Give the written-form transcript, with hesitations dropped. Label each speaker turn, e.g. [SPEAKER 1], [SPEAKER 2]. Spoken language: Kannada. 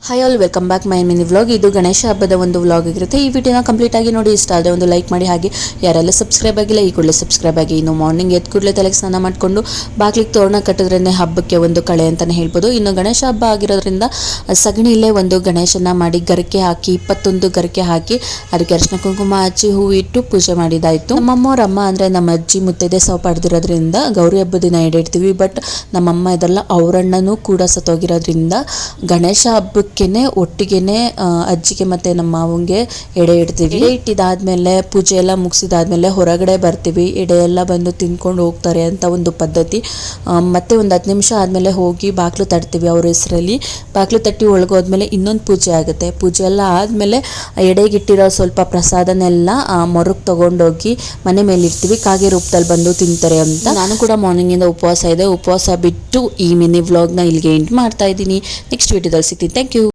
[SPEAKER 1] Hi all welcome back my mini vlog. ಇದು ಗಣೇಶ ಹಬ್ಬದ ಒಂದು ವ್ಲಾಗ್ ಆಗಿರುತ್ತೆ. ಈ ವಿಡಿಯೋನ ಕಂಪ್ಲೀಟ್ ಆಗಿ ನೋಡಿ, ಇಷ್ಟ ಆದರೆ ಒಂದು ಲೈಕ್ ಮಾಡಿ. ಹಾಗೆ ಯಾರೆಲ್ಲ ಸಬ್ಸ್ಕ್ರೈಬ್ ಆಗಿಲ್ಲ ಈ ಕೂಡಲೇ ಸಬ್ಸ್ಕ್ರೈಬ್ ಆಗಿ. ಇನ್ನು ಮಾರ್ನಿಂಗ್ ಎದ್ದು ಕೂಡಲೇ ತಲೆಗೆ ಸ್ನಾನ ಮಾಡಿಕೊಂಡು ಬಾಗಿಲಿಗೆ ತೋರಣ ಕಟ್ಟಿದ್ರೇ ಹಬ್ಬಕ್ಕೆ ಒಂದು ಕಳೆ ಅಂತಲೇ ಹೇಳ್ಬೋದು. ಇನ್ನು ಗಣೇಶ ಹಬ್ಬ ಆಗಿರೋದ್ರಿಂದ ಸಗಣಿಯಲ್ಲೇ ಒಂದು ಗಣೇಶನ ಮಾಡಿ ಗರಕೆ ಹಾಕಿ 21 ಗರಕೆ ಹಾಕಿ ಅದಕ್ಕೆ ಅರಿಶಿನ ಕುಂಕುಮ ಹಚ್ಚಿ ಹೂ ಇಟ್ಟು ಪೂಜೆ ಮಾಡಿದಾಯಿತು. ನಮ್ಮಮ್ಮವ್ರ ಅಮ್ಮ ಅಂದರೆ ನಮ್ಮ ಅಜ್ಜಿ ಮುತ್ತೈದೆ ಸಾವು ಪಡೆದಿರೋದ್ರಿಂದ ಗೌರಿ ಹಬ್ಬದ ದಿನ ಎಡೆ ಇಡ್ತೀವಿ. ಬಟ್ ನಮ್ಮಮ್ಮ ಇದೆಲ್ಲ ಅವರಣ್ಣನೂ ಕೂಡ ಸತ್ತೋಗಿರೋದ್ರಿಂದ ಗಣೇಶ ಹಬ್ಬಕ್ಕೆ ಒಟ್ಟಿಗೆನೆ ಅಜ್ಜಿಗೆ ಮತ್ತೆ ನಮ್ಮ ಮಾವಂಗೆ ಎಡೆ ಇಡ್ತೀವಿ. ಎಡೆ ಇಟ್ಟಿದಾದ್ಮೇಲೆ ಪೂಜೆ ಎಲ್ಲ ಮುಗಿಸಿದಾದ್ಮೇಲೆ ಹೊರಗಡೆ ಬರ್ತೀವಿ. ಎಡೆ ಎಲ್ಲ ಬಂದು ತಿನ್ಕೊಂಡು ಹೋಗ್ತಾರೆ ಅಂತ ಒಂದು ಪದ್ಧತಿ. ಮತ್ತೆ ಒಂದು 10 ನಿಮಿಷ ಆದ್ಮೇಲೆ ಹೋಗಿ ಬಾಗ್ಲು ತಟ್ತೀವಿ ಅವ್ರ ಹೆಸರಲ್ಲಿ. ಬಾಗ್ಲು ತಟ್ಟಿ ಒಳಗೋದ್ಮೇಲೆ ಇನ್ನೊಂದು ಪೂಜೆ ಆಗುತ್ತೆ. ಪೂಜೆ ಎಲ್ಲ ಆದ್ಮೇಲೆ ಎಡೆಗಿಟ್ಟಿರೋ ಸ್ವಲ್ಪ ಪ್ರಸಾದನೆಲ್ಲ ಮೊರಗ್ ತಗೊಂಡೋಗಿ ಮನೆ ಮೇಲೆ ಇರ್ತೀವಿ. ಕಾಗೆ ರೂಪದಲ್ಲಿ ಬಂದು ತಿಂತಾರೆ ಅಂತ. ನಾನು ಕೂಡ ಮಾರ್ನಿಂಗ್ ಇಂದ ಉಪವಾಸ ಇದೆ. ಉಪವಾಸ ಬಿಟ್ಟು ಈ ಮಿನಿ ವ್ಲಾಗ್ನ ಇಲ್ಲಿಗೆ ಎಂಡ್ ಮಾಡ್ತಾ ಇದ್ದೀನಿ. ನೆಕ್ಸ್ಟ್ ವಿಡಿಯೋದಲ್ಲಿ ಸಿಗ್ತೀನಿ. Thank you.